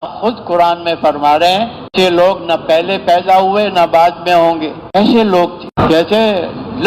خود قرآن میں فرما رہے ہیں کہ لوگ نہ پہلے پیدا ہوئے نہ بعد میں ہوں گے. ایسے لوگ تھے جیسے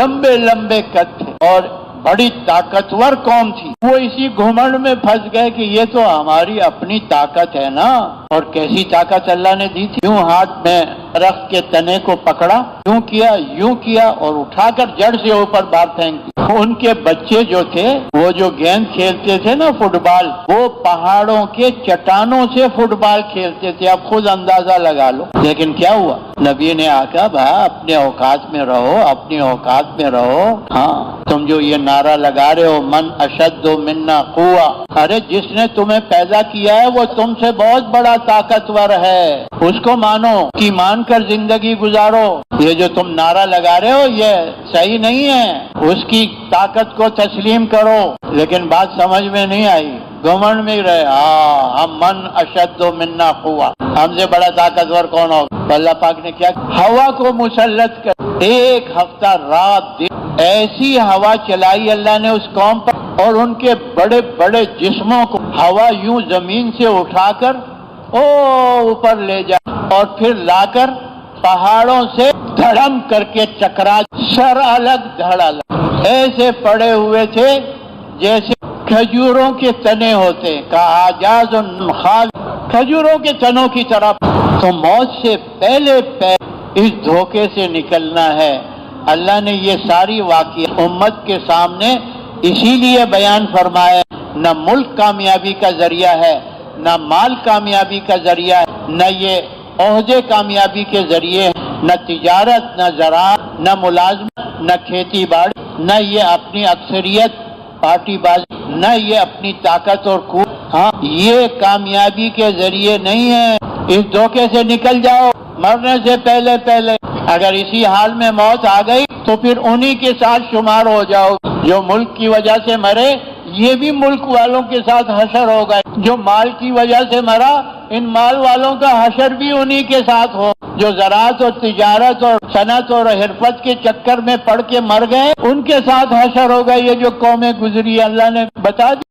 لمبے لمبے قد تھے اور بڑی طاقتور قوم تھی. وہ اسی گھمنڈ میں پھنس گئے کہ یہ تو ہماری اپنی طاقت ہے نا. اور کیسی طاقت اللہ نے دی تھی. یوں ہاتھ میں درخت کے تنے کو پکڑا، یوں کیا اور اٹھا کر جڑ سے اوپر باہر پھینک دیا. ان کے بچے جو تھے وہ جو گیند کھیلتے تھے نا فٹ بال، وہ پہاڑوں کے چٹانوں سے فٹ بال کھیلتے تھے. اب خود اندازہ لگا لو. لیکن کیا ہوا؟ نبی نے آکا بھائی اپنے اوقات میں رہو، اپنی اوقات میں رہو. ہاں تم جو یہ نعرہ لگا رہے ہو من اشد منا قوہ، ارے جس نے تمہیں پیدا کیا ہے وہ تم سے بہت بڑا طاقتور ہے. اس کو مانو کہ مان کر زندگی گزارو. یہ جو تم نعرہ لگا رہے ہو یہ صحیح نہیں ہے. اس کی طاقت کو تسلیم کرو. لیکن بات سمجھ میں نہیں آئی، گھمنڈ میں ہی رہے. ہم من اشد منا قوہ، ہم سے بڑا طاقتور کون ہوگا؟ اللہ پاک نے کیا؟ ہوا کو مسلط کر ایک ہفتہ رات دن ایسی ہوا چلائی اللہ نے اس قوم پر، اور ان کے بڑے بڑے جسموں کو ہوا یوں زمین سے اٹھا کر اوپر لے جا اور پھر لا کر پہاڑوں سے دھڑم کر کے چکرا، سر الگ دھڑ الگ، ایسے پڑے ہوئے تھے جیسے کھجوروں کے تنے ہوتے ہیں. کاجاز خال، کھجوروں کے تنوں کی طرح. تو موت سے پہلے اس دھوکے سے نکلنا ہے. اللہ نے یہ ساری واقعہ امت کے سامنے اسی لیے بیان فرمایا. نہ ملک کامیابی کا ذریعہ ہے، نہ مال کامیابی کا ذریعہ ہے، نہ یہ عہدے کامیابی کے ذریعے ہیں، نہ تجارت، نہ زراعت، نہ ملازمت، نہ کھیتی باڑی، نہ یہ اپنی اکثریت پارٹی بازی، نہ یہ اپنی طاقت اور قوت. ہاں یہ کامیابی کے ذریعے نہیں ہے. اس دھوکے سے نکل جاؤ مرنے سے پہلے. اگر اسی حال میں موت آ گئی تو پھر انہی کے ساتھ شمار ہو جاؤ. جو ملک کی وجہ سے مرے یہ بھی ملک والوں کے ساتھ حشر ہوگا. جو مال کی وجہ سے مرا ان مال والوں کا حشر بھی انہی کے ساتھ ہو. جو زراعت اور تجارت اور صنعت اور حرفت کے چکر میں پڑ کے مر گئے ان کے ساتھ حشر ہوگا. یہ جو قومیں گزری اللہ نے بتا دی.